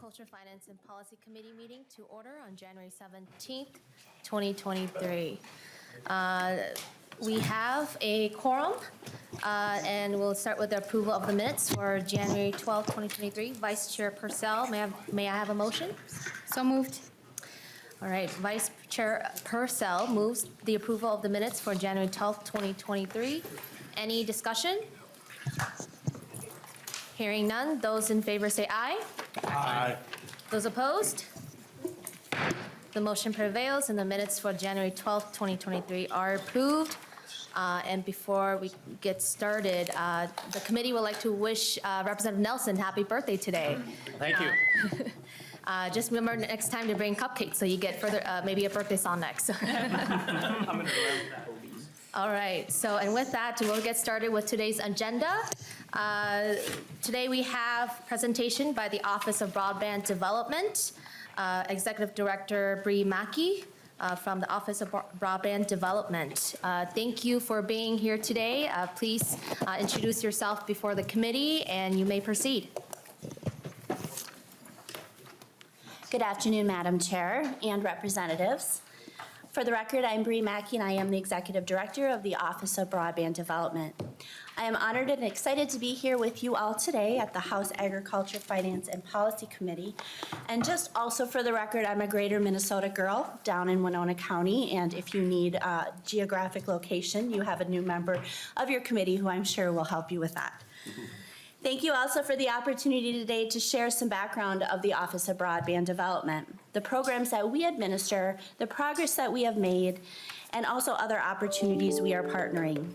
Agriculture, Finance, and Policy Committee meeting to order on January 17th, 2023. We have a quorum, and we'll start with the approval of the minutes for January 12th, 2023. Vice Chair Purcell, may I have a motion? So moved. All right, Vice Chair Purcell moves the approval of the minutes for January 12th, 2023. Any discussion? Hearing none, those in favor say aye. Aye. Those opposed? The motion prevails and the minutes for January 12th, 2023 are approved. And before we get started, the committee would like to wish Representative Nelson happy birthday today. Thank you. Just remember next time to bring cupcakes so you get further, maybe a birthday song next. I'm going to grab that obese. All right, so and with that, we'll get started with today's agenda. Today we have presentation by the Office of Broadband Development, Executive Director Bree Maki from the Office of Broadband Development. Thank you for being here today. Please introduce yourself before the committee and you may proceed. Good afternoon, Madam Chair and representatives. For the record, I'm Bree Maki and I am the Executive Director of the Office of Broadband Development. I am honored and excited to be here with you all today at the House Agriculture, Finance, and Policy Committee. And just also for the record, I'm a Greater Minnesota girl down in Winona County, and if you need a geographic location, you have a new member of your committee who I'm sure will help you with that. Thank you also for the opportunity today to share some background of the Office of Broadband Development, the programs that we administer, the progress that we have made, and also other opportunities we are partnering.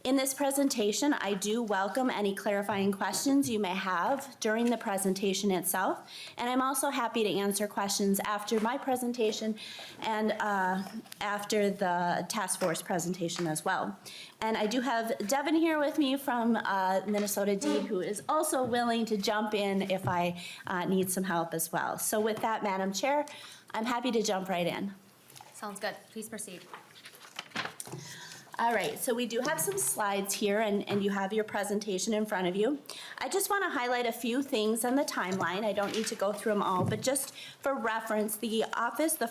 In this presentation, I do welcome any clarifying questions you may have during the presentation itself, and I'm also happy to answer questions after my presentation and after the task force presentation as well. And I do have Devin here with me from Minnesota DEED, who is also willing to jump in if I need some help as well. So with that, Madam Chair, I'm happy to jump right in. Sounds good. Please proceed. All right, so we do have some slides here and you have your presentation in front of you. I just want to highlight a few things on the timeline. I don't need to go through them all, but just for reference, the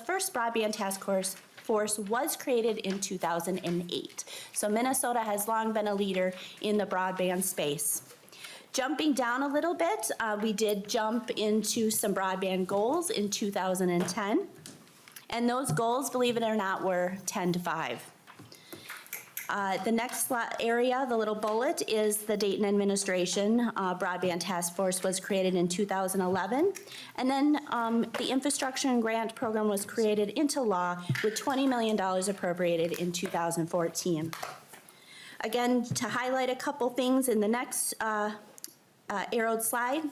first broadband task force was created in 2008. So Minnesota has long been a leader in the broadband space. Jumping down a little bit, we did jump into some broadband goals in 2010. And those goals, believe it or not, were 10 to 5. The next area, the little bullet, is the Dayton administration. Broadband Task Force was created in 2011. And then the Infrastructure and Grant Program was created into law with $20 million appropriated in 2014. Again, to highlight a couple things in the next arrowed slide,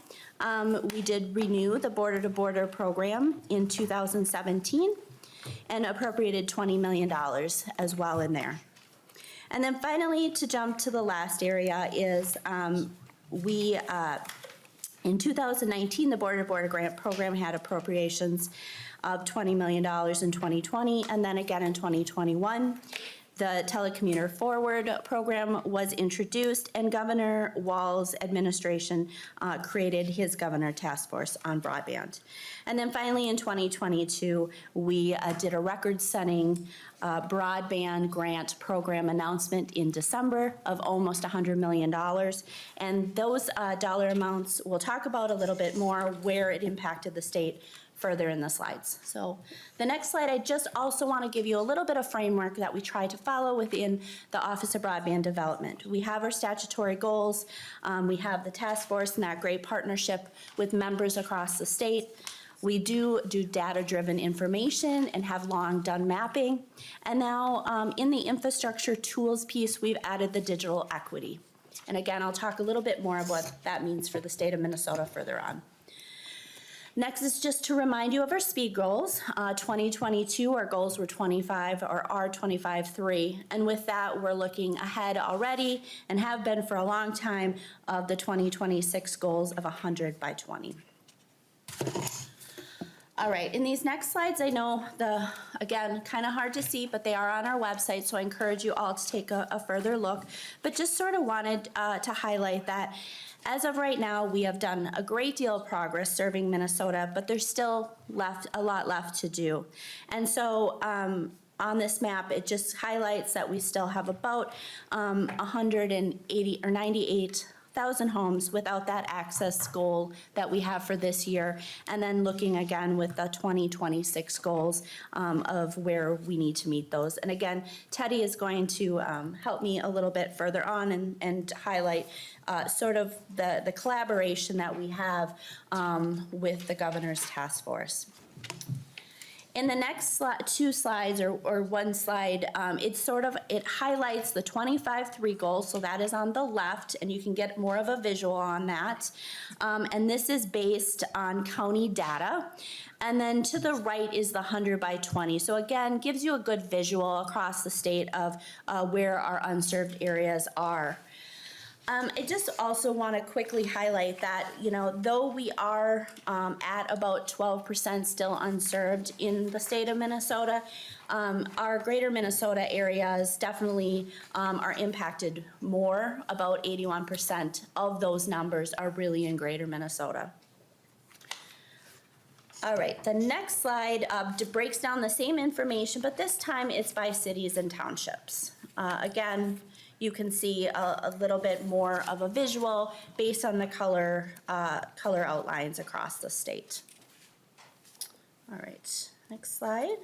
we did renew the Border to Border program in 2017 and appropriated $20 million as well in there. And then finally, to jump to the last area is in 2019, the Border to Border Grant Program had appropriations of $20 million in 2020, and then again in 2021. The Telecommuter Forward program was introduced, and Governor Walz's administration created his Governor Task Force on Broadband. And then finally in 2022, we did a record-setting broadband grant program announcement in December of almost $100 million. And those dollar amounts we'll talk about a little bit more where it impacted the state further in the slides. So the next slide, I just also want to give you a little bit of framework that we try to follow within the Office of Broadband Development. We have our statutory goals, we have the task force and that great partnership with members across the state. We do data-driven information and have long done mapping. And now in the infrastructure tools piece, we've added the digital equity. And again, I'll talk a little bit more of what that means for the state of Minnesota further on. Next is just to remind you of our speed goals. 2022, our goals were 25 or are 25.3. And with that, we're looking ahead already and have been for a long time of the 2026 goals of 100 by 20. All right, in these next slides, I know again, kind of hard to see, but they are on our website, so I encourage you all to take a further look. But just sort of wanted to highlight that As of right now, we have done a great deal of progress serving Minnesota, but there's still a lot left to do. And so on this map, it just highlights that we still have about 180 or 98,000 homes without that access goal that we have for this year. And then looking again with the 2026 goals of where we need to meet those. And again, Teddy is going to help me a little bit further on and highlight sort of the collaboration that we have with the governor's task force. In the next two slides, or one slide, it highlights the 25-3 goals, so that is on the left, and you can get more of a visual on that. And this is based on county data. And then to the right is the 100 by 20. So again, gives you a good visual across the state of where our unserved areas are. I just also want to quickly highlight that, though we are at about 12% still unserved in the state of Minnesota, our greater Minnesota areas definitely are impacted more. About 81% of those numbers are really in greater Minnesota. All right, the next slide breaks down the same information, but this time it's by cities and townships. Again, you can see a little bit more of a visual based on the color outlines across the state. All right, next slide.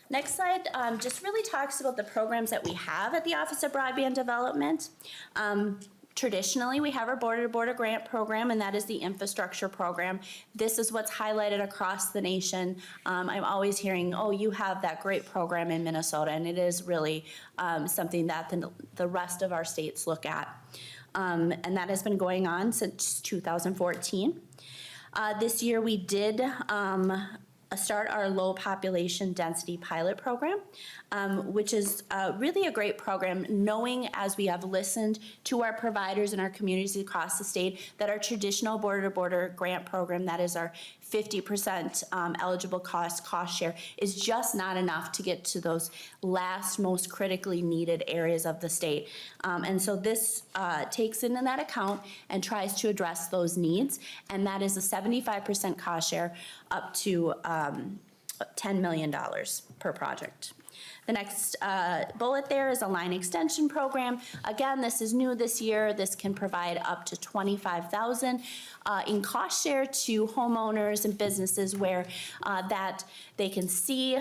Next slide just really talks about the programs that we have at the Office of Broadband Development. Traditionally, we have our border-to-border grant program, and that is the infrastructure program. This is what's highlighted across the nation. I'm always hearing, oh, you have that great program in Minnesota, and it is really something that the rest of our states look at. And that has been going on since 2014. This year, we did start our low population density pilot program, which is really a great program, knowing as we have listened to our providers and our communities across the state that our traditional border-to-border grant program, that is our 50% eligible cost share, is just not enough to get to those last most critically needed areas of the state. And so this takes into that account and tries to address those needs, and that is a 75% cost share up to $10 million per project. The next bullet there is a line extension program. Again, this is new this year. This can provide up to $25,000 in cost share to homeowners and businesses where that they can see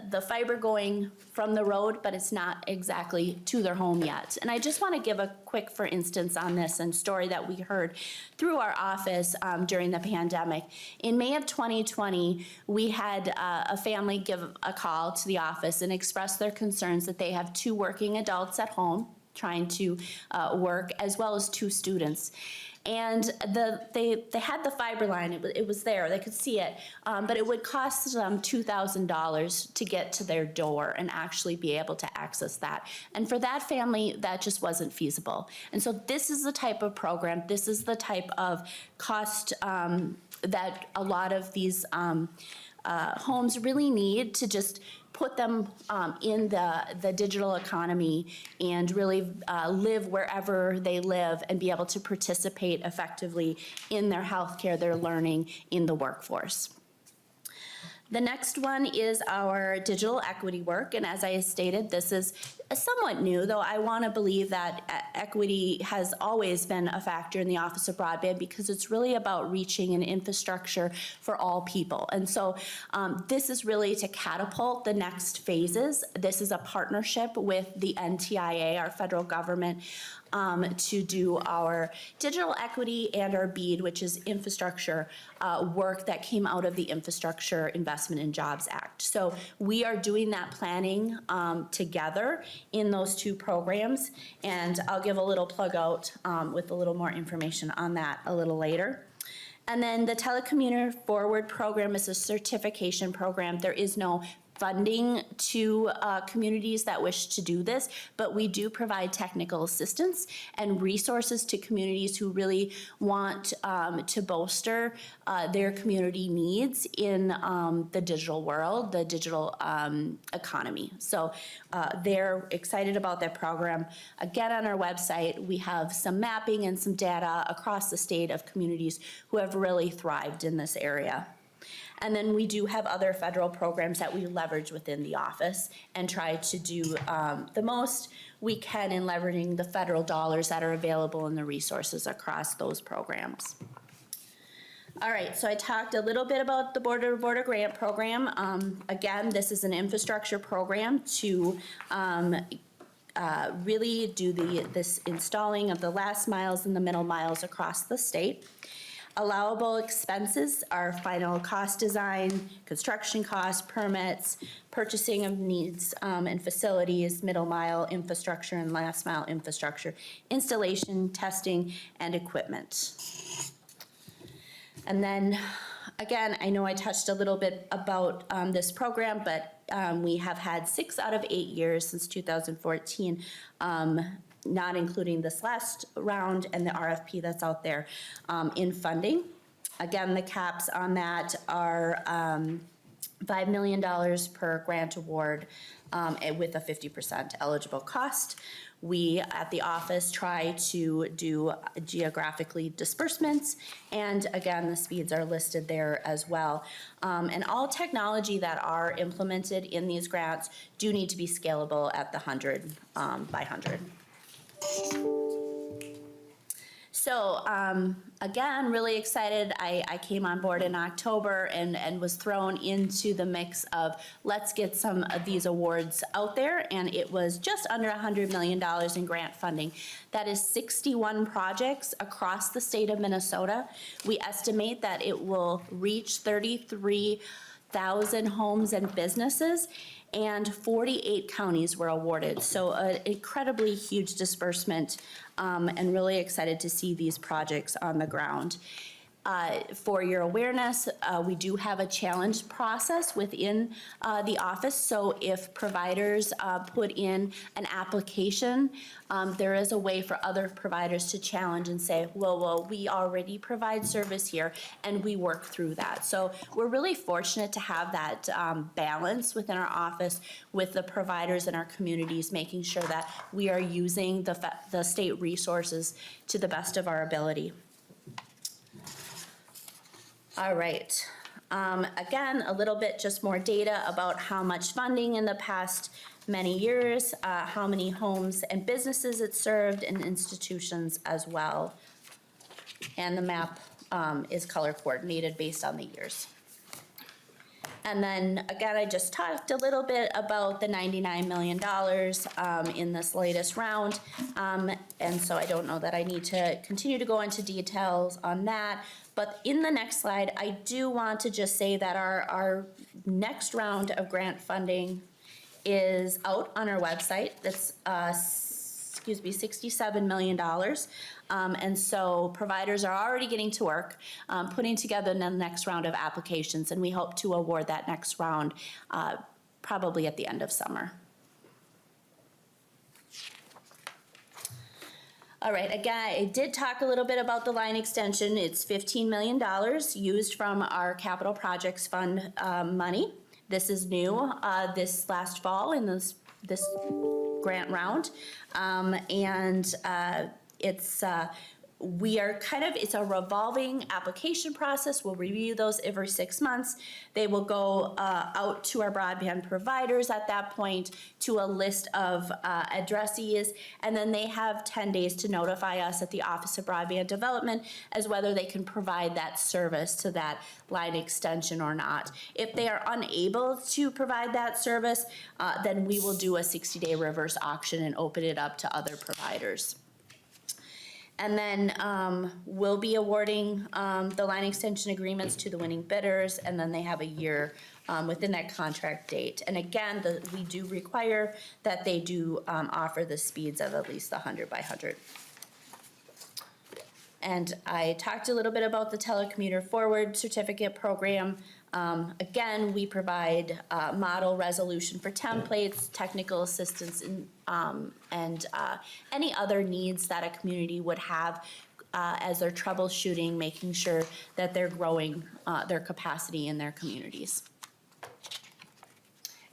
the fiber going from the road, but it's not exactly to their home yet. And I just want to give a quick, for instance, on this and story that we heard through our office during the pandemic. In May of 2020, we had a family give a call to the office and express their concerns that they have 2 working adults at home trying to work, as well as 2 students. And they had the fiber line, it was there, they could see it, but it would cost them $2,000 to get to their door and actually be able to access that. And for that family, that just wasn't feasible. And so this is the type of program, this is the type of cost that a lot of these homes really need to just put them in the digital economy and really live wherever they live and be able to participate effectively in their healthcare, their learning, in the workforce. The next one is our digital equity work, and as I stated, this is somewhat new, though I want to believe that equity has always been a factor in the Office of Broadband because it's really about reaching an infrastructure for all people. And so this is really to catapult the next phases. This is a partnership with the NTIA, our federal government, to do our digital equity and our BEAD, which is infrastructure work that came out of the Infrastructure Investment and Jobs Act. So we are doing that planning together in those 2 programs, and I'll give a little plug out with a little more information on that a little later. And then the Telecommuter Forward program is a certification program. There is no funding to communities that wish to do this, but we do provide technical assistance and resources to communities who really want to bolster their community needs in the digital world, the digital economy. So they're excited about that program. Again, on our website, we have some mapping and some data across the state of communities who have really thrived in this area. And then we do have other federal programs that we leverage within the office and try to do the most we can in leveraging the federal dollars that are available and the resources across those programs. All right, so I talked a little bit about the Border to Border Grant Program. Again, this is an infrastructure program to really do this installing of the last miles and the middle miles across the state. Allowable expenses are final cost design, construction costs, permits, purchasing of needs and facilities, middle mile infrastructure and last mile infrastructure, installation, testing, and equipment. And then, again, I know I touched a little bit about this program, but we have had 6 out of 8 years since 2014, not including this last round and the RFP that's out there in funding. Again, the caps on that are $5 million per grant award with a 50% eligible cost. We at the office try to do geographically disbursements, and again, the speeds are listed there as well. And all technology that are implemented in these grants do need to be scalable at the 100 by 100. So again, really excited. I came on board in October and was thrown into the mix of let's get some of these awards out there, and it was just under $100 million in grant funding. That is 61 projects across the state of Minnesota. We estimate that it will reach 33,000 homes and businesses, and 48 counties were awarded. So an incredibly huge disbursement, and really excited to see these projects on the ground. For your awareness, we do have a challenge process within the office. So if providers put in an application, there is a way for other providers to challenge and say, well, we already provide service here, and we work through that. So we're really fortunate to have that balance within our office with the providers in our communities, making sure that we are using the state resources to the best of our ability. All right. Again, a little bit just more data about how much funding in the past many years, how many homes and businesses it served, and institutions as well. And the map is color coordinated based on the years. And then again, I just talked a little bit about the $99 million in this latest round. And so I don't know that I need to continue to go into details on that. But in the next slide, I do want to just say that our next round of grant funding is out on our website. That's, $67 million. And so providers are already getting to work, putting together the next round of applications, and we hope to award that next round probably at the end of summer. All right, again, I did talk a little bit about the line extension. It's $15 million used from our capital projects fund money. This is new this last fall in this grant round. It's a revolving application process. We'll review those every 6 months. They will go out to our broadband providers at that point to a list of addressees, and then they have 10 days to notify us at the Office of Broadband Development as whether they can provide that service to that line extension or not. If they are unable to provide that service, then we will do a 60-day reverse auction and open it up to other providers. And then we'll be awarding the line extension agreements to the winning bidders, and then they have a year within that contract date. And again, we do require that they do offer the speeds of at least the 100 by 100. And I talked a little bit about the Telecommuter Forward Certificate Program. Again, we provide model resolution for templates, technical assistance, and any other needs that a community would have as they're troubleshooting, making sure that they're growing their capacity in their communities.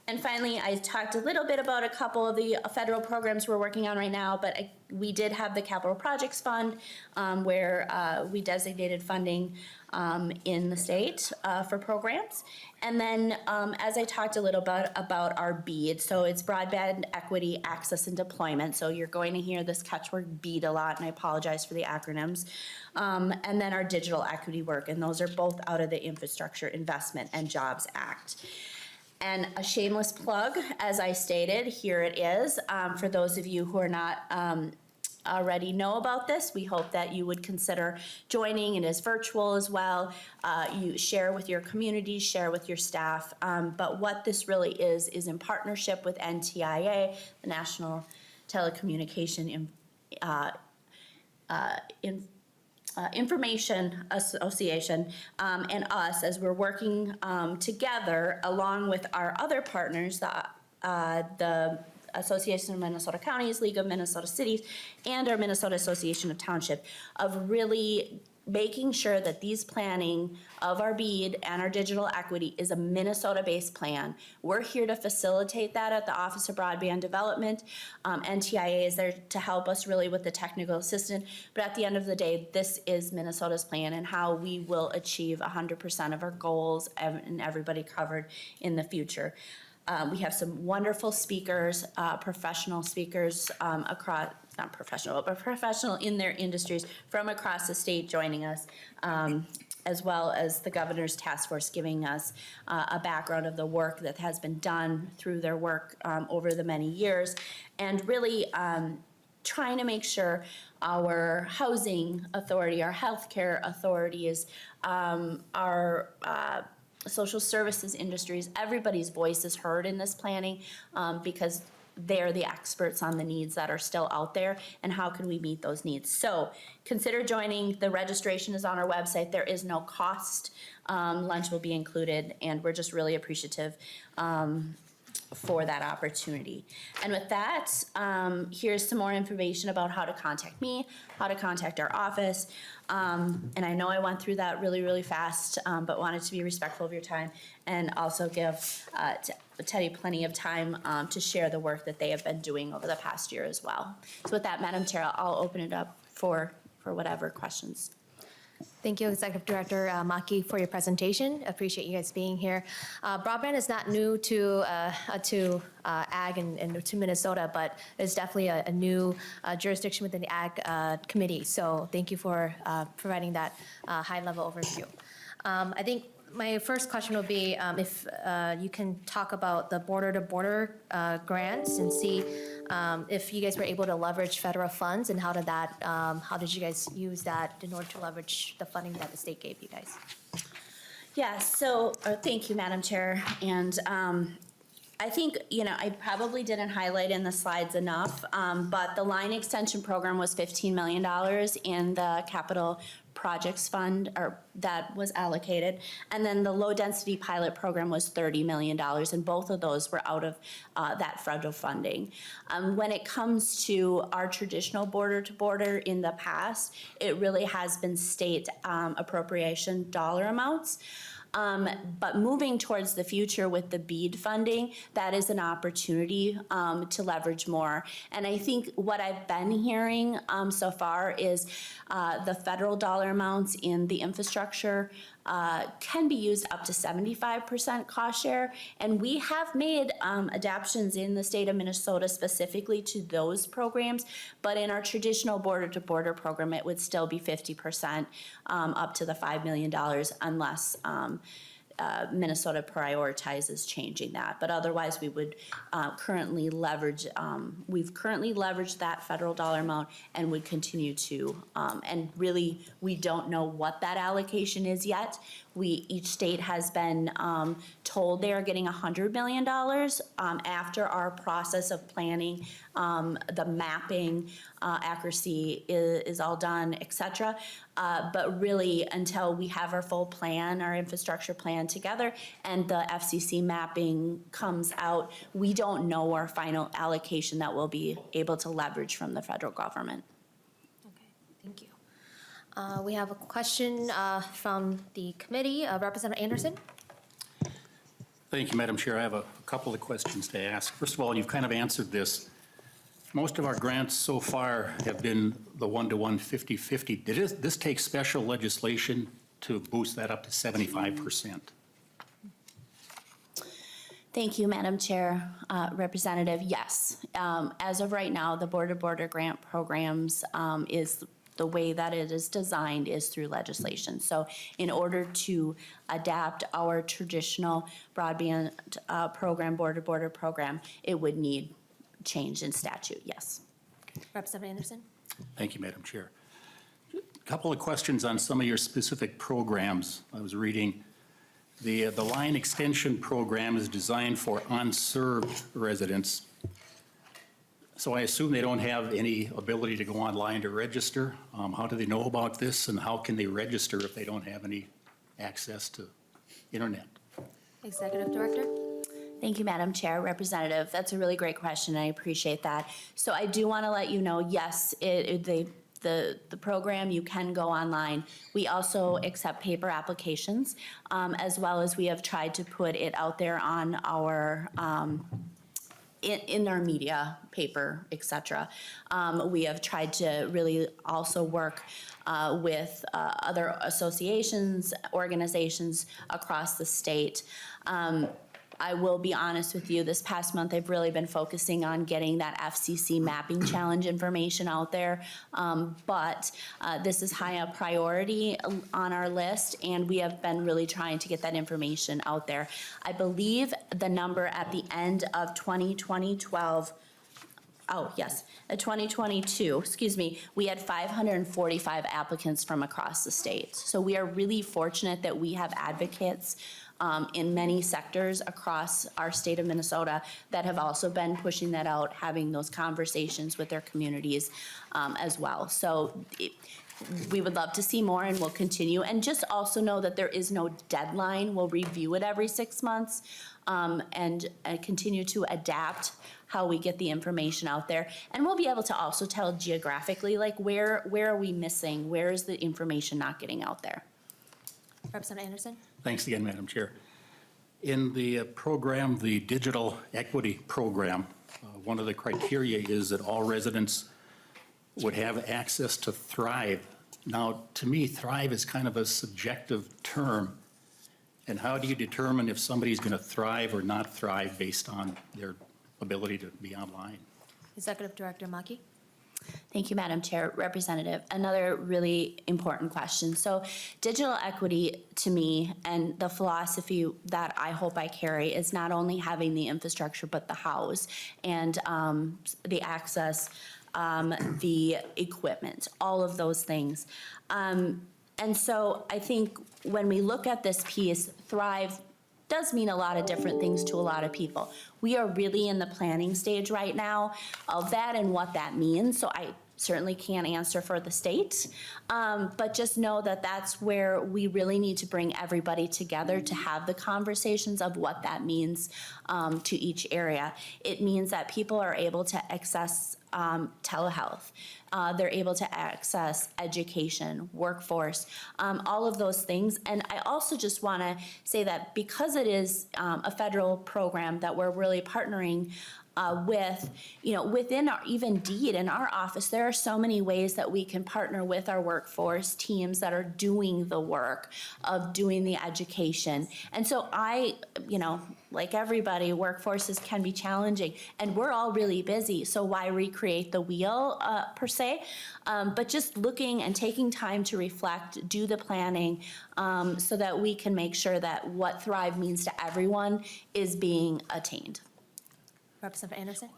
And finally, I talked a little bit about a couple of the federal programs we're working on right now, but we did have the Capital Projects Fund where we designated funding in the state for programs. And then as I talked a little bit about our BEAD, so it's Broadband Equity, Access, and Deployment. So you're going to hear this catchword BEAD a lot, and I apologize for the acronyms. And then our digital equity work, and those are both out of the Infrastructure Investment and Jobs Act. And a shameless plug, as I stated, here it is. For those of you who are not already know about this, we hope that you would consider joining. It is virtual as well. You share with your community, share with your staff. But what this really is in partnership with NTIA, the National Telecommunication Information Association, and us, as we're working together along with our other partners, the Association of Minnesota Counties, League of Minnesota Cities, and our Minnesota Association of Township, of really making sure that these planning of our BEAD and our digital equity is a Minnesota-based plan. We're here to facilitate that at the Office of Broadband Development. NTIA is there to help us really with the technical assistance, but at the end of the day, this is Minnesota's plan and how we will achieve 100% of our goals and everybody covered in the future. We have some wonderful speakers, professional speakers across, not professional, but professional in their industries from across the state joining us, as well as the Governor's Task Force giving us a background of the work that has been done through their work over the many years, and really trying to make sure our housing authority, our healthcare authorities, our social services industries, everybody's voice is heard in this planning because they're the experts on the needs that are still out there and how can we meet those needs. So consider joining. The registration is on our website. There is no cost. Lunch will be included, and we're just really appreciative for that opportunity. And with that, here's some more information about how to contact me, how to contact our office. And I know I went through that really, really fast, but wanted to be respectful of your time and also give Teddy plenty of time to share the work that they have been doing over the past year as well. So with that, Madam Chair, I'll open it up for whatever questions. Thank you, Executive Director Maki, for your presentation. Appreciate you guys being here. Broadband is not new to Ag and to Minnesota, but it's definitely a new jurisdiction within the Ag Committee. So thank you for providing that high-level overview. I think my first question would be if you can talk about the border-to-border grants and see if you guys were able to leverage federal funds, and how did you guys use that in order to leverage the funding that the state gave you guys? Yeah, so thank you, Madam Chair. And I think, I probably didn't highlight in the slides enough, but the line extension program was $15 million in the Capital Projects Fund, or that was allocated. And then the low density pilot program was $30 million, and both of those were out of that federal funding. When it comes to our traditional border to border in the past, it really has been state appropriation dollar amounts. But moving towards the future with the BEAD funding, that is an opportunity to leverage more. And I think what I've been hearing so far is the federal dollar amounts in the infrastructure can be used up to 75% cost share. And we have made adaptations in the state of Minnesota specifically to those programs. But in our traditional border-to-border program, it would still be 50% up to the $5 million unless Minnesota prioritizes changing that. But otherwise, we would currently leverage, we've currently leveraged that federal dollar amount and would continue to. And really, we don't know what that allocation is yet. Each state has been told they are getting $100 million after our process of planning, the mapping, accuracy is all done, et cetera. But really, until we have our full plan, our infrastructure plan together and the FCC mapping comes out, we don't know our final allocation that we'll be able to leverage from the federal government. Okay, thank you. We have a question from the committee. Representative Anderson? Thank you, Madam Chair. I have a couple of questions to ask. First of all, you've kind of answered this. Most of our grants so far have been the 1-to-1, 50-50. Did this take special legislation to boost that up to 75%? Thank you, Madam Chair. Representative, yes. As of right now, the border-to-border grant programs is the way that it is designed is through legislation. So in order to adapt our traditional broadband program, border-to-border program, it would need change in statute, yes. Representative Anderson? Thank you, Madam Chair. A couple of questions on some of your specific programs. I was reading the line extension program is designed for unserved residents. So I assume they don't have any ability to go online to register. How do they know about this, and how can they register if they don't have any access to internet? Executive Director? Thank you, Madam Chair. Representative, that's a really great question. I appreciate that. So I do want to let you know, yes, the program, you can go online. We also accept paper applications, as well as we have tried to put it out there on our in our media, paper, et cetera. We have tried to really also work with other associations, organizations across the state. I will be honest with you, this past month, I've really been focusing on getting that FCC mapping challenge information out there. But this is high up priority on our list, and we have been really trying to get that information out there. I believe the number at the end of 2022, excuse me, we had 545 applicants from across the state. So we are really fortunate that we have advocates in many sectors across our state of Minnesota that have also been pushing that out, having those conversations with their communities as well. So we would love to see more, and we'll continue. And just also know that there is no deadline. We'll review it every 6 months and continue to adapt how we get the information out there. And we'll be able to also tell geographically, like where are we missing? Where is the information not getting out there? Representative Anderson? Thanks again, Madam Chair. In the program, the Digital Equity Program, one of the criteria is that all residents would have access to Thrive. Now, to me, Thrive is kind of a subjective term. And how do you determine if somebody's going to thrive or not thrive based on their ability to be online? Executive Director Maki? Thank you, Madam Chair. Representative, another really important question. So digital equity to me, and the philosophy that I hope I carry, is not only having the infrastructure, but the hows and the access, the equipment, all of those things. And so I think when we look at this piece, Thrive does mean a lot of different things to a lot of people. We are really in the planning stage right now of that and what that means. So I certainly can't answer for the state, but just know that that's where we really need to bring everybody together to have the conversations of what that means to each area. It means that people are able to access telehealth. They're able to access education, workforce, all of those things. And I also just want to say that because it is a federal program that we're really partnering with, within our, even DEED in our office, there are so many ways that we can partner with our workforce teams that are doing the work of doing the education. And so like everybody, workforces can be challenging, and we're all really busy, so why recreate the wheel per se? But just looking and taking time to reflect, do the planning, so that we can make sure that what Thrive means to everyone is being attained. Representative Anderson?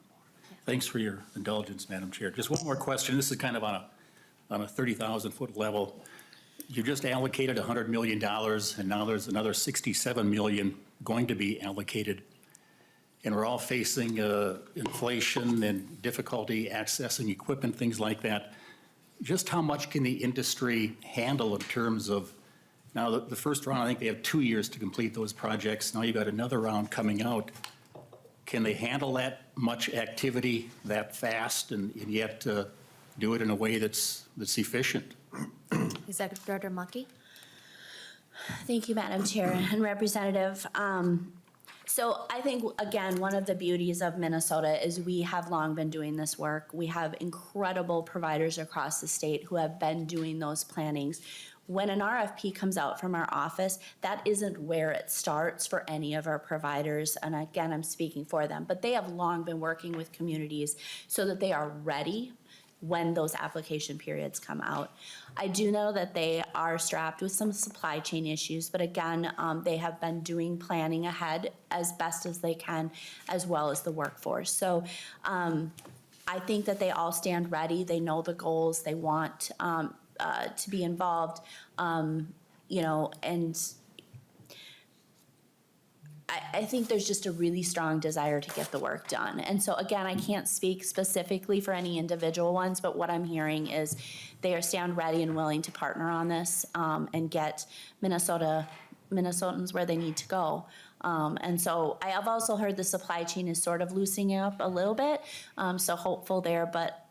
Thanks for your indulgence, Madam Chair. Just one more question. This is kind of on a 30,000-foot level. You just allocated $100 million, and now there's another $67 million going to be allocated. And we're all facing inflation and difficulty accessing equipment, things like that. Just how much can the industry handle in terms of Now, the first round, I think they have 2 years to complete those projects. Now you got another round coming out. Can they handle that much activity that fast and yet do it in a way that's efficient? Executive Director Maki? Thank you, Madam Chair and Representative. So I think, again, one of the beauties of Minnesota is we have long been doing this work. We have incredible providers across the state who have been doing those plannings. When an RFP comes out from our office, that isn't where it starts for any of our providers. And again, I'm speaking for them, but they have long been working with communities so that they are ready when those application periods come out. I do know that they are strapped with some supply chain issues, but again, they have been doing planning ahead as best as they can, as well as the workforce. So I think that they all stand ready. They know the goals. They want to be involved, you know, and I think there's just a really strong desire to get the work done. And so again, I can't speak specifically for any individual ones, but what I'm hearing is they are stand ready and willing to partner on this and get Minnesotans where they need to go. And so I have also heard the supply chain is sort of loosening up a little bit, so hopeful there, but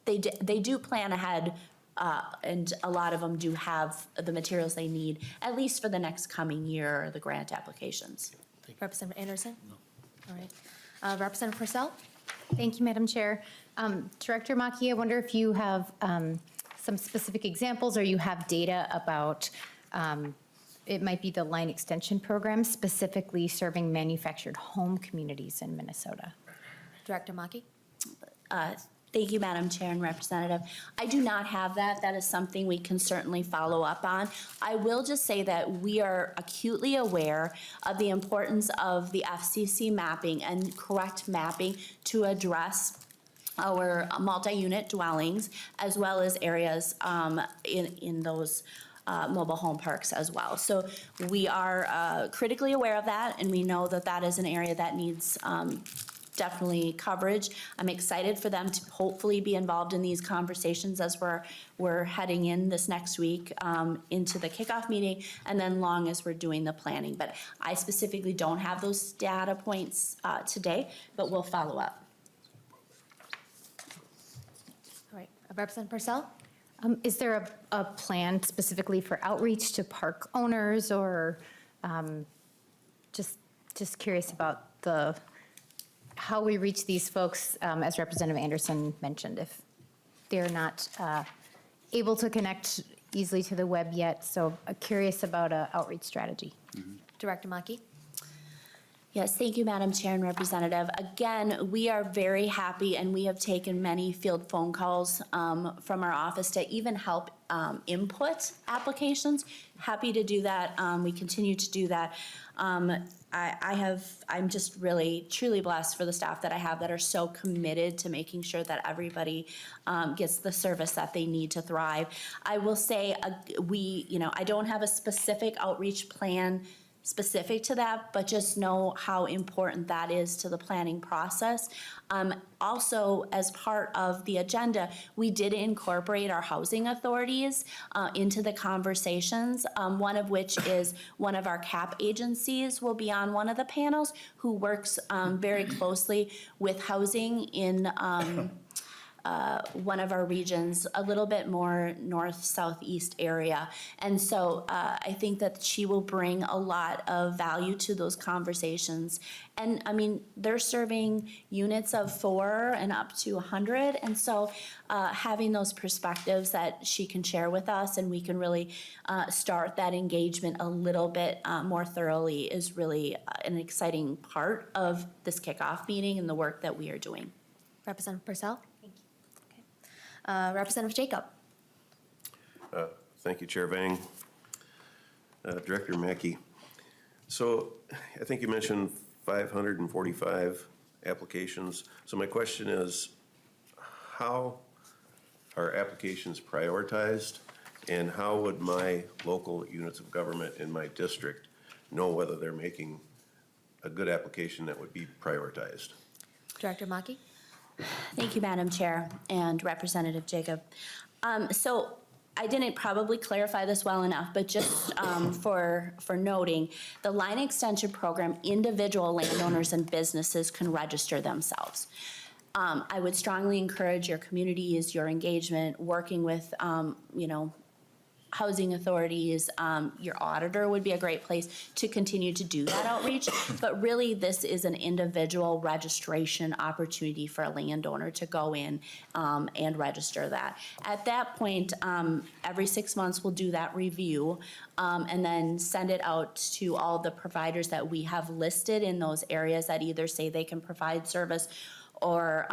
they do plan ahead. And a lot of them do have the materials they need, at least for the next coming year, the grant applications. Representative Anderson? No. All right. Representative Purcell? Thank you, Madam Chair. Director Maki, I wonder if you have some specific examples or you have data about, it might be the line extension program specifically serving manufactured home communities in Minnesota. Director Maki? Thank you, Madam Chair and Representative. I do not have that. That is something we can certainly follow up on. I will just say that we are acutely aware of the importance of the FCC mapping and correct mapping to address our multi-unit dwellings as well as areas in those mobile home parks as well. So we are critically aware of that, and we know that that is an area that needs definitely coverage. I'm excited for them to hopefully be involved in these conversations as we're heading in this next week into the kickoff meeting, and then long as we're doing the planning. But I specifically don't have those data points today, but we'll follow up. All right. Representative Purcell? Is there a plan specifically for outreach to park owners or just curious about how we reach these folks, as Representative Anderson mentioned, if they're not able to connect easily to the web yet. So curious about an outreach strategy. Director Maki? Yes, thank you, Madam Chair and Representative. Again, we are very happy, and we have taken many field phone calls from our office to even help input applications. Happy to do that. We continue to do that. I'm just really, truly blessed for the staff that I have that are so committed to making sure that everybody gets the service that they need to thrive. I will say, I don't have a specific outreach plan specific to that, but just know how important that is to the planning process. Also, as part of the agenda, we did incorporate our housing authorities into the conversations, one of which is one of our CAP agencies will be on one of the panels who works very closely with housing in one of our regions, a little bit more north-southeast area. And so I think that she will bring a lot of value to those conversations. And I mean, they're serving units of 4 and up to 100. And so having those perspectives that she can share with us and we can really start that engagement a little bit more thoroughly is really an exciting part of this kickoff meeting and the work that we are doing. Representative Purcell? Representative Jacob? Thank you, Chair Vang. Director Maki. So I think you mentioned 545 applications. So my question is, how are applications prioritized, and how would my local units of government in my district know whether they're making a good application that would be prioritized? Director Maki? Thank you, Madam Chair and Representative Jacob. So I didn't probably clarify this well enough, but just for noting, the line extension program, individual landowners and businesses can register themselves. I would strongly encourage your communities, your engagement, working with, housing authorities, your auditor would be a great place to continue to do that outreach. But really, this is an individual registration opportunity for a landowner to go in and register that. At that point, every 6 months, we'll do that review and then send it out to all the providers that we have listed in those areas that either say they can provide service or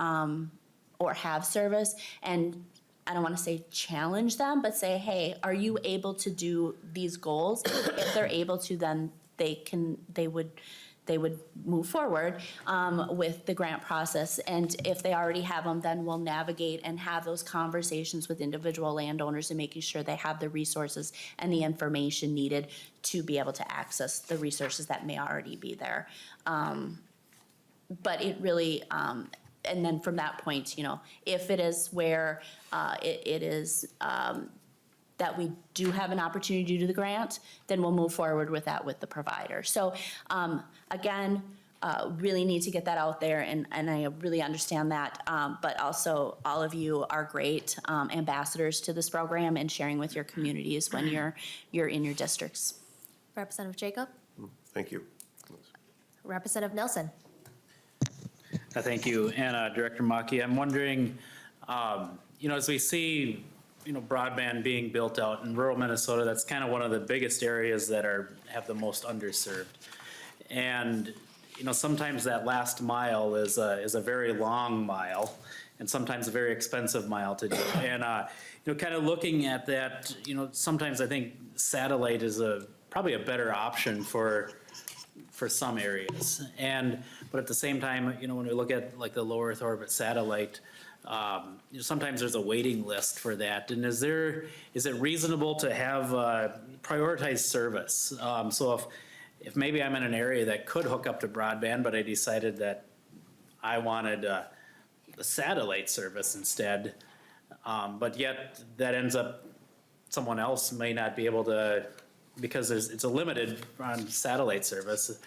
have service. And I don't want to say challenge them, but say, hey, are you able to do these goals? If they're able to, then they would move forward with the grant process. And if they already have them, then we'll navigate and have those conversations with individual landowners and making sure they have the resources and the information needed to be able to access the resources that may already be there. But it really, and then from that point, if it is where it is that we do have an opportunity to do the grant, then we'll move forward with that with the provider. So again, really need to get that out there, and I really understand that. But also, all of you are great ambassadors to this program and sharing with your communities when you're in your districts. Representative Jacob? Thank you. Representative Nelson? Thank you. And Director Maki, I'm wondering, as we see, broadband being built out in rural Minnesota, that's kind of one of the biggest areas that have the most underserved. And, sometimes that last mile is a very long mile, and sometimes a very expensive mile to do. And, kind of looking at that, sometimes I think satellite is probably a better option for some areas. But at the same time, when we look at like the low Earth orbit satellite, sometimes there's a waiting list for that. And is it reasonable to have prioritized service? So if maybe I'm in an area that could hook up to broadband, but I decided that I wanted a satellite service instead, but yet that ends up, someone else may not be able to, because it's a limited on satellite service.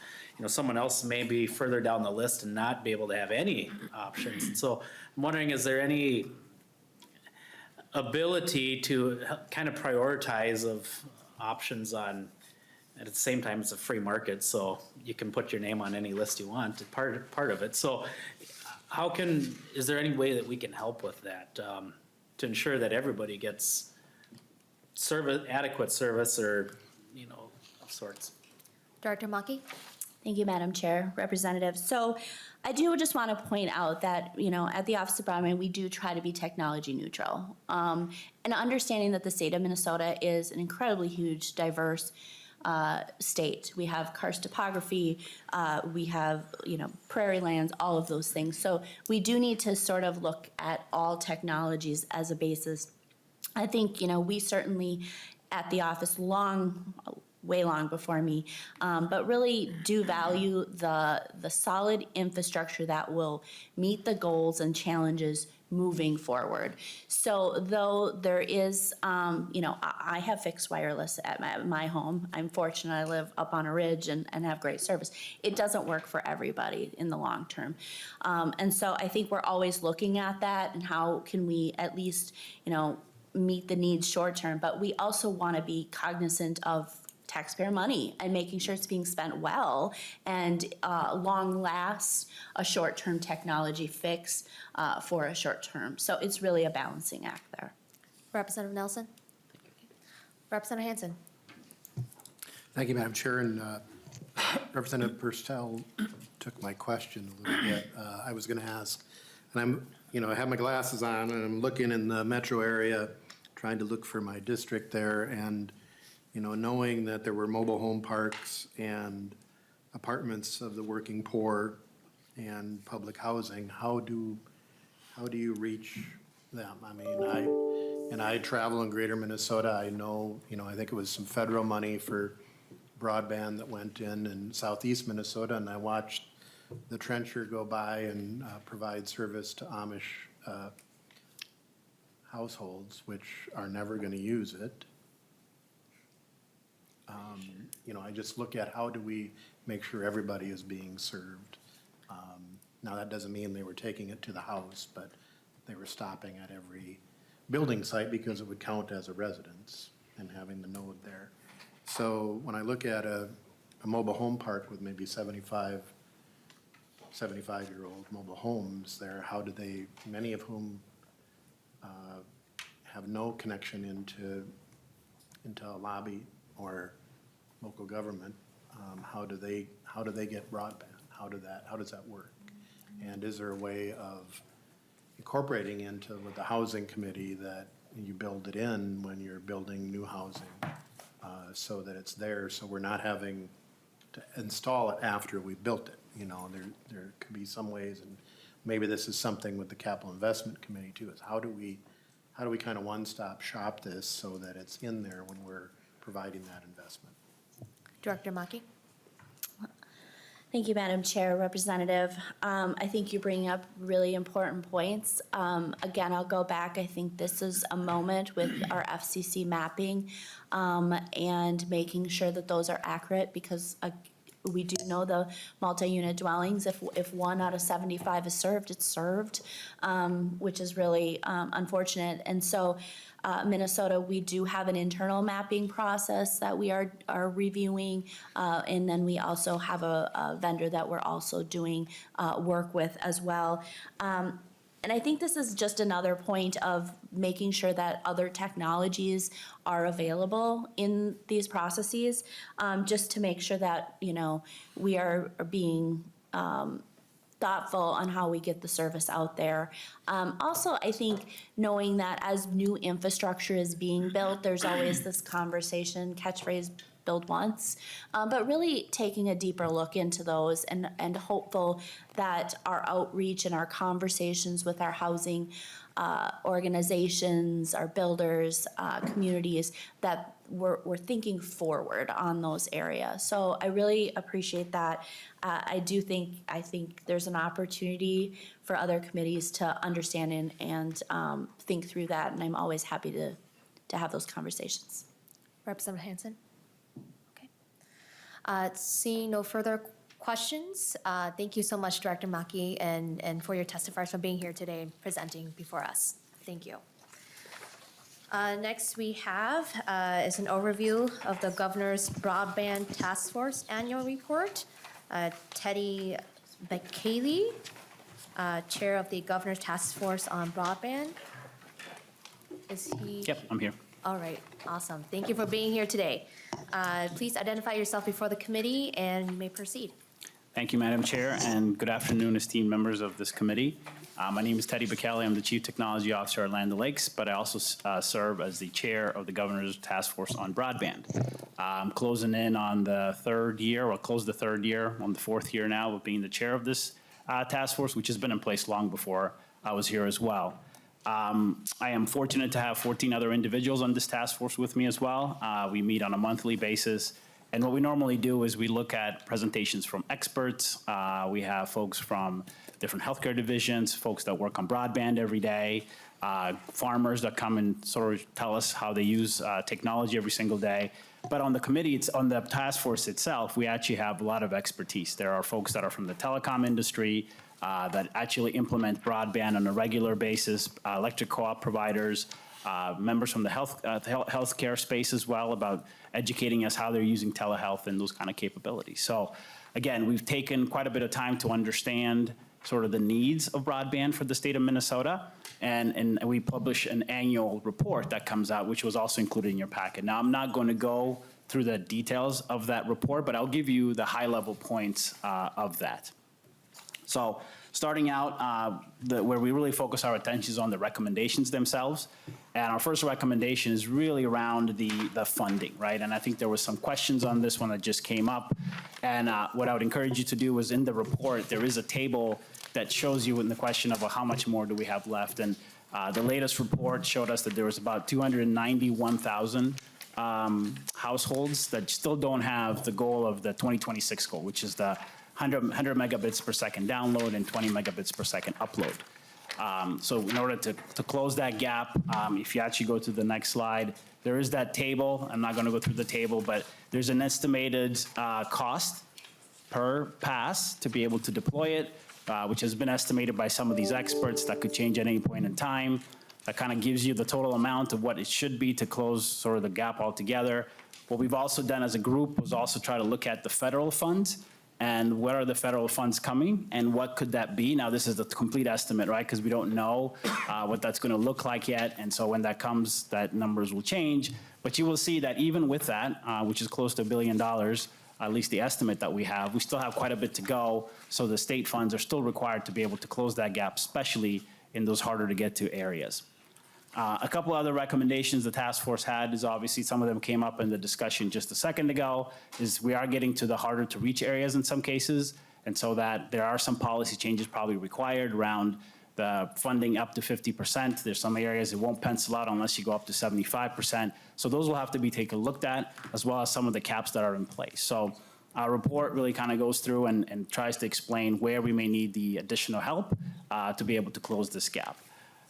Someone else may be further down the list and not be able to have any options. And so I'm wondering, is there any ability to kind of prioritize of options on, at the same time, it's a free market, so you can put your name on any list you want, part of it. So is there any way that we can help with that to ensure that everybody gets adequate service or, of sorts? Director Maki? Thank you, Madam Chair, Representative. So I do just want to point out that, at the Office of Broadband, we do try to be technology neutral. And understanding that the state of Minnesota is an incredibly huge, diverse state. We have karst topography, we have, prairie lands, all of those things. So we do need to sort of look at all technologies as a basis. I think, we certainly at the office way long before me, but really do value the solid infrastructure that will meet the goals and challenges moving forward. So though there is, I have fixed wireless at my home. I'm fortunate I live up on a ridge and have great service. It doesn't work for everybody in the long term. And so I think we're always looking at that and how can we at least, meet the needs short term, but we also want to be cognizant of taxpayer money and making sure it's being spent well and long last a short-term technology fix for a short term. So it's really a balancing act there. Representative Nelson? Representative Hansen? Thank you, Madam Chair, and Representative Purcell took my question a little bit. I was going to ask, and I have my glasses on and I'm looking in the metro area, trying to look for my district there, and knowing that there were mobile home parks and apartments of the working poor and public housing, how do you reach them? I mean, I travel in greater Minnesota. I know, I think it was some federal money for broadband that went in southeast Minnesota, and I watched the trencher go by and provide service to Amish households which are never going to use it. You know, I just look at how do we make sure everybody is being served. Now, that doesn't mean they were taking it to the house, but they were stopping at every building site because it would count as a residence and having the node there. So when I look at a mobile home park with maybe 75-year-old mobile homes there, how do they, many of whom have no connection into a lobby or local government, how do they get broadband? How does that work? And is there a way of incorporating into with the housing committee that you build it in when you're building new housing, so that it's there, so we're not having to install it after we built it? You know, there could be some ways, and maybe this is something with the capital investment committee too, is how do we kind of one-stop shop this so that it's in there when we're providing that investment? Director Maki? Thank you, Madam Chair, Representative. I think you're bringing up really important points. Again, I'll go back. I think this is a moment with our FCC mapping and making sure that those are accurate, because we do know the multi-unit dwellings, if 1 out of 75 is served, it's served, which is really unfortunate. And so Minnesota, we do have an internal mapping process that we are reviewing, and then we also have a vendor that we're also doing work with as well. And I think this is just another point of making sure that other technologies are available in these processes, just to make sure that, you know, we are being thoughtful on how we get the service out there. Also, I think knowing that as new infrastructure is being built, there's always this conversation, catchphrase, build once, but really taking a deeper look into those and hopeful that our outreach and our conversations with our housing organizations, our builders, communities, that we're thinking forward on those areas. So I really appreciate that. I think there's an opportunity for other committees to understand and think through that, and I'm always happy to have those conversations. Representative Hansen? Seeing no further questions, thank you so much, Director Maki, and for your testifiers for being here today and presenting before us. Thank you. Next we have is an overview of the Governor's Broadband Task Force Annual Report. Teddy Bekele, Chair of the Governor's Task Force on Broadband. Is he? Yep, I'm here. All right, awesome. Thank you for being here today. Please identify yourself before the committee and you may proceed. Thank you, Madam Chair, and good afternoon, esteemed members of this committee. My name is Teddy Bekele. I'm the Chief Technology Officer at Land O'Lakes, but I also serve as the Chair of the Governor's Task Force on Broadband. I'm closing in on the third year, or close the third year, on the fourth year now of being the chair of this task force, which has been in place long before I was here as well. I am fortunate to have 14 other individuals on this task force with me as well. We meet on a monthly basis. And what we normally do is we look at presentations from experts. We have folks from different healthcare divisions, folks that work on broadband every day, farmers that come and sort of tell us how they use technology every single day. But on the committee, it's on the task force itself, we actually have a lot of expertise. There are folks that are from the telecom industry, that actually implement broadband on a regular basis, electric co-op providers, members from the healthcare space as well, about educating us how they're using telehealth and those kind of capabilities. So again, we've taken quite a bit of time to understand sort of the needs of broadband for the state of Minnesota, and we publish an annual report that comes out, which was also included in your packet. Now, I'm not going to go through the details of that report, but I'll give you the high-level points of that. So starting out, where we really focus our attention is on the recommendations themselves. And our first recommendation is really around the funding, right? And I think there was some questions on this one that just came up. And what I would encourage you to do is in the report, there is a table that shows you in the question of how much more do we have left. And the latest report showed us that there was about 291,000 households that still don't have the goal of the 2026 goal, which is the 100 megabits per second download and 20 megabits per second upload. So in order to close that gap, if you actually go to the next slide, there is that table. I'm not going to go through the table, but there's an estimated cost per pass to be able to deploy it, which has been estimated by some of these experts. That could change at any point in time. That kind of gives you the total amount of what it should be to close sort of the gap altogether. What we've also done as a group was also try to look at the federal funds and where are the federal funds coming and what could that be? Now, this is the complete estimate, right? Because we don't know what that's going to look like yet. And so when that comes, that numbers will change. But you will see that even with that, which is close to $1 billion, at least the estimate that we still have quite a bit to go. So the state funds are still required to be able to close that gap, especially in those harder to get to areas. A couple other recommendations the task force had is obviously some of them came up in the discussion just a second ago, is we are getting to the harder to reach areas in some cases. And so that there are some policy changes probably required around the funding up to 50%. There's some areas it won't pencil out unless you go up to 75%. So those will have to be taken a look at, as well as some of the caps that are in place. So our report really kind of goes through and tries to explain where we may need the additional help to be able to close this gap.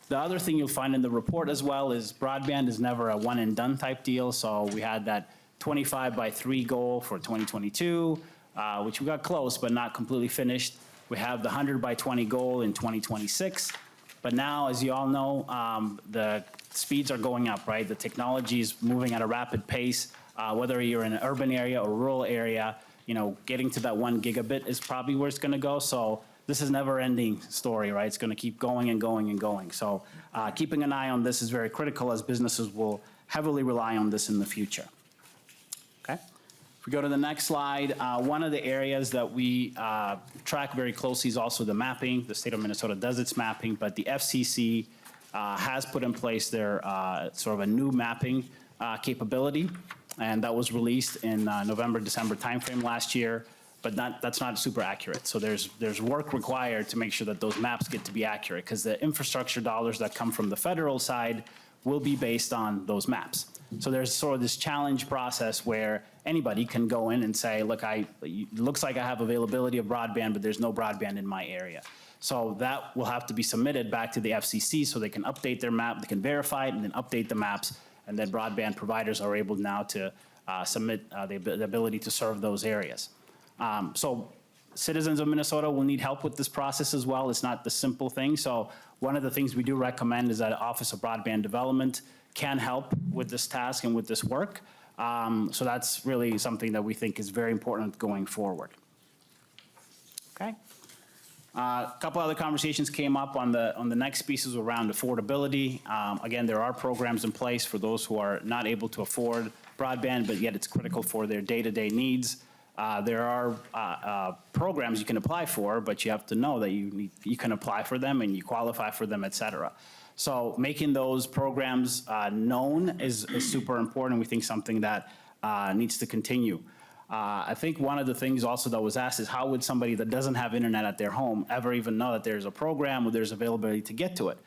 The other thing you'll find in the report as well is broadband is never a one and done type deal. So we had that 25 by 3 goal for 2022, which we got close, but not completely finished. We have the 100 by 20 goal in 2026. But now, as you all know, the speeds are going up, right? The technology is moving at a rapid pace. Whether you're in an urban area or rural area, getting to that 1 gigabit is probably where it's going to go. So this is a never-ending story, right? It's going to keep going and going and going. So keeping an eye on this is very critical, as businesses will heavily rely on this in the future. Okay. If we go to the next slide, one of the areas that we track very closely is also the mapping. The state of Minnesota does its mapping, but the FCC has put in place their sort of a new mapping capability, and that was released in November, December timeframe last year. But that's not super accurate. So there's work required to make sure that those maps get to be accurate, because the infrastructure dollars that come from the federal side will be based on those maps. So there's sort of this challenge process where anybody can go in and say, look, it looks like I have availability of broadband, but there's no broadband in my area. So that will have to be submitted back to the FCC so they can update their map, they can verify it, and then update the maps, and then broadband providers are able now to submit the ability to serve those areas. So citizens of Minnesota will need help with this process as well. It's not the simple thing. So one of the things we do recommend is that Office of Broadband Development can help with this task and with this work. So that's really something that we think is very important going forward. Okay. A couple other conversations came up on the next pieces around affordability. Again, there are programs in place for those who are not able to afford broadband, but yet it's critical for their day-to-day needs. There are programs you can apply for, but you have to know that you can apply for them and you qualify for them, et cetera. So making those programs known is super important. We think something that needs to continue. I think one of the things also that was asked is how would somebody that doesn't have internet at their home ever even know that there's a program or there's availability to get to it?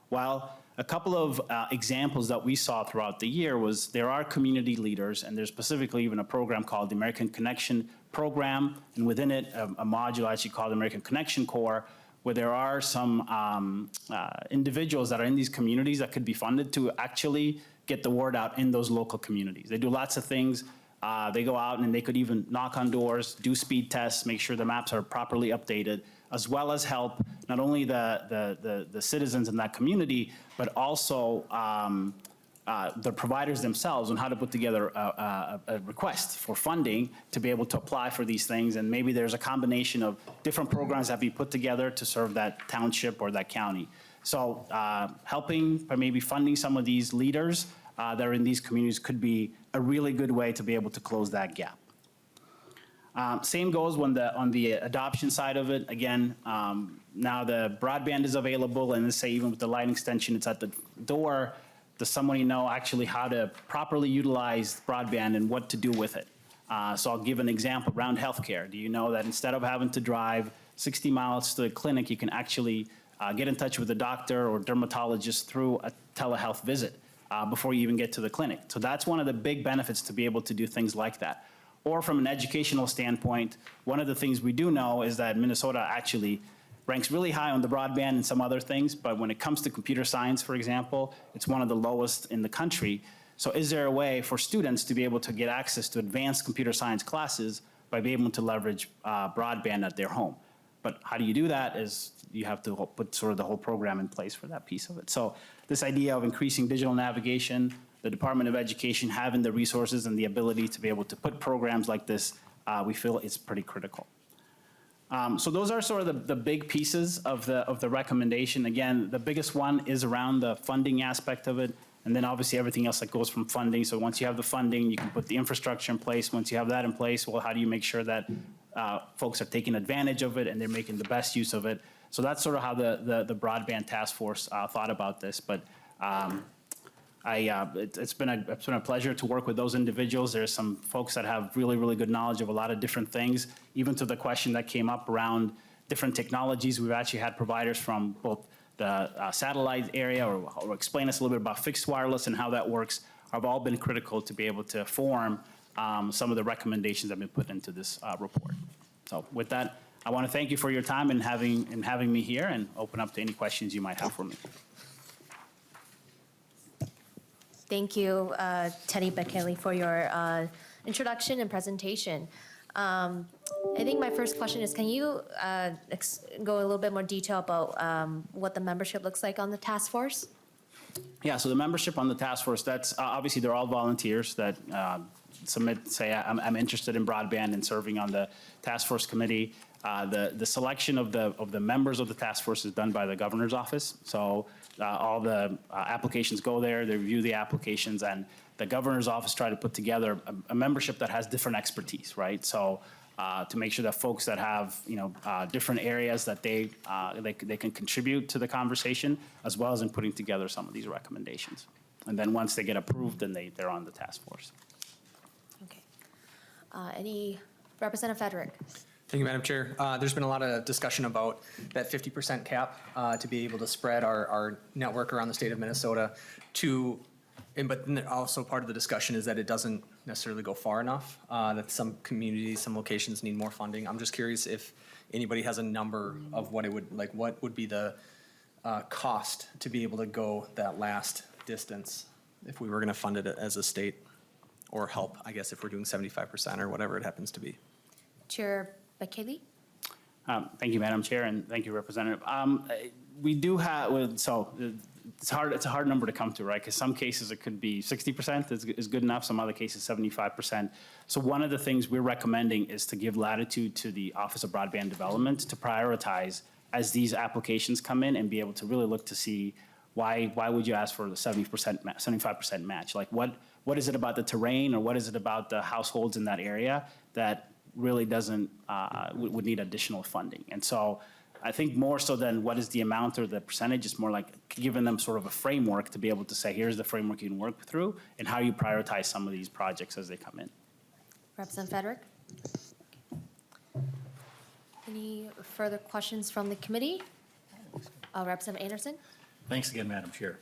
Well, a couple of examples that we saw throughout the year was there are community leaders, and there's specifically even a program called the American Connection Program, and within it, a module actually called the American Connection Corps, where there are some individuals that are in these communities that could be funded to actually get the word out in those local communities. They do lots of things. They go out and they could even knock on doors, do speed tests, make sure the maps are properly updated, as well as help not only the citizens in that community, but also the providers themselves on how to put together a request for funding to be able to apply for these things. And maybe there's a combination of different programs that be put together to serve that township or that county. So helping by maybe funding some of these leaders that are in these communities could be a really good way to be able to close that gap. Same goes on the adoption side of it. Again, now the broadband is available, and let's say even with the line extension, it's at the door. Does somebody know actually how to properly utilize broadband and what to do with it? So I'll give an example around healthcare. Do you know that instead of having to drive 60 miles to the clinic, you can actually get in touch with a doctor or dermatologist through a telehealth visit before you even get to the clinic? So that's one of the big benefits to be able to do things like that. Or from an educational standpoint, one of the things we do know is that Minnesota actually ranks really high on the broadband and some other things, but when it comes to computer science, for example, it's one of the lowest in the country. So is there a way for students to be able to get access to advanced computer science classes by being able to leverage broadband at their home? But how do you do that is you have to put sort of the whole program in place for that piece of it. So this idea of increasing digital navigation, the Department of Education having the resources and the ability to be able to put programs like this, we feel is pretty critical. So those are sort of the big pieces of the recommendation. Again, the biggest one is around the funding aspect of it, and then obviously everything else that goes from funding. So once you have the funding, you can put the infrastructure in place. Once you have that in place, well, how do you make sure that folks are taking advantage of it and they're making the best use of it? So that's sort of how the broadband task force thought about this. But it's been a pleasure to work with those individuals. There's some folks that have really, really good knowledge of a lot of different things, even to the question that came up around different technologies. We've actually had providers from both the satellite area or explain us a little bit about fixed wireless and how that works, have all been critical to be able to form some of the recommendations that have been put into this report. So with that, I want to thank you for your time and having me here and open up to any questions you might have for me. Thank you, Teddy Bekele, for your introduction and presentation. I think my first question is, can you go a little bit more detail about what the membership looks like on the task force? Yeah, so the membership on the task force, that's obviously they're all volunteers that submit, say, I'm interested in broadband and serving on the task force committee. The selection of the members of the task force is done by the governor's office. So all the applications go there, they review the applications, and the governor's office try to put together a membership that has different expertise, right? So to make sure that folks that have different areas that they can contribute to the conversation, as well as in putting together some of these recommendations. And then once they get approved, then they're on the task force. Okay. Any Representative Frederick? Thank you, Madam Chair. There's been a lot of discussion about that 50% cap to be able to spread our network around the state of Minnesota but also part of the discussion is that it doesn't necessarily go far enough, that some communities, some locations need more funding. I'm just curious if anybody has a number of what would be the cost to be able to go that last distance if we were going to fund it as a state, or help, I guess, if we're doing 75% or whatever it happens to be. Chair Bekele? Thank you, Madam Chair, and thank you, Representative. We do have, it's a hard number to come to, right? Because some cases it could be 60% is good enough, some other cases 75%. So one of the things we're recommending is to give latitude to the Office of Broadband Development to prioritize as these applications come in and be able to really look to see why would you ask for the 75% match? Like what is it about the terrain or what is it about the households in that area that really would need additional funding? And so I think more so than what is the amount or the percentage, it's more like giving them sort of a framework to be able to say, here's the framework you can work through and how you prioritize some of these projects as they come in. Representative Frederick? Any further questions from the committee? Representative Anderson? Thanks again, Madam Chair.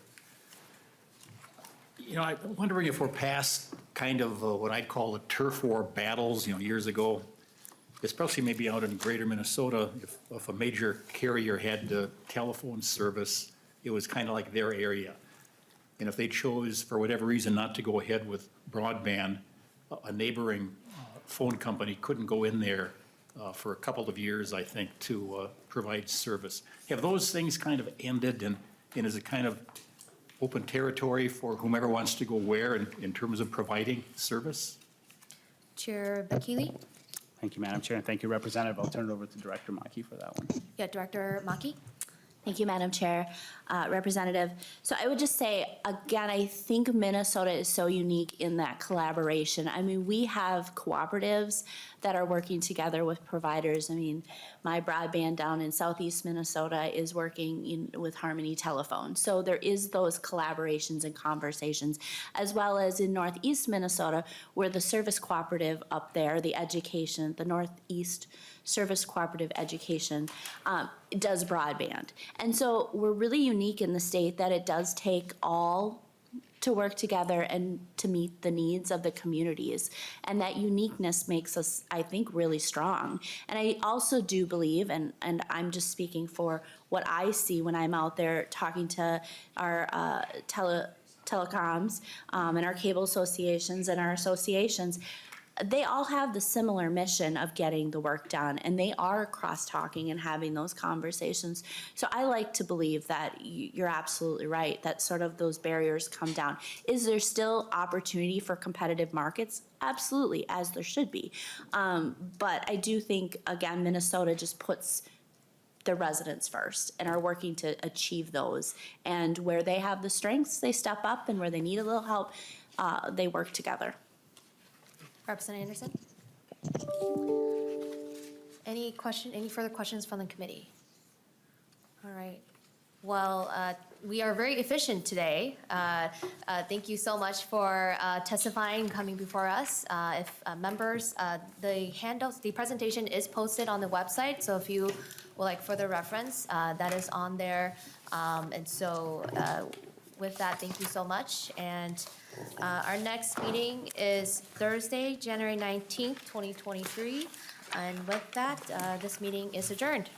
I'm wondering if we're past kind of what I'd call the turf war battles, years ago, especially maybe out in greater Minnesota, if a major carrier had telephone service, it was kind of like their area. And if they chose, for whatever reason, not to go ahead with broadband, a neighboring phone company couldn't go in there for a couple of years, I think, to provide service. Have those things kind of ended, and is it kind of open territory for whomever wants to go where in terms of providing service? Chair Bekele? Thank you, Madam Chair, and thank you, Representative. I'll turn it over to Director Maki for that one. Yeah, Director Maki? Thank you, Madam Chair. Representative, so I would just say, again, I think Minnesota is so unique in that collaboration. I mean, we have cooperatives that are working together with providers. I mean, my broadband down in southeast Minnesota is working with Harmony Telephone. So there is those collaborations and conversations, as well as in northeast Minnesota, where the service cooperative up there, the Northeast Service Cooperative Education, does broadband. And so we're really unique in the state that it does take all to work together and to meet the needs of the communities. And that uniqueness makes us, I think, really strong. And I also do believe, and I'm just speaking for what I see when I'm out there talking to our telecoms and our cable associations and our associations, they all have the similar mission of getting the work done, and they are cross-talking and having those conversations. So I like to believe that you're absolutely right, that sort of those barriers come down. Is there still opportunity for competitive markets? Absolutely, as there should be. But I do think, again, Minnesota just puts the residents first and are working to achieve those. And where they have the strengths, they step up, and where they need a little help, they work together. Representative Anderson? Any further questions from the committee? All right. Well, we are very efficient today. Thank you so much for testifying, coming before us. If members, the presentation is posted on the website, so if you would like further reference, that is on there. And so with that, thank you so much. And our next meeting is Thursday, January 19th, 2023. And with that, this meeting is adjourned.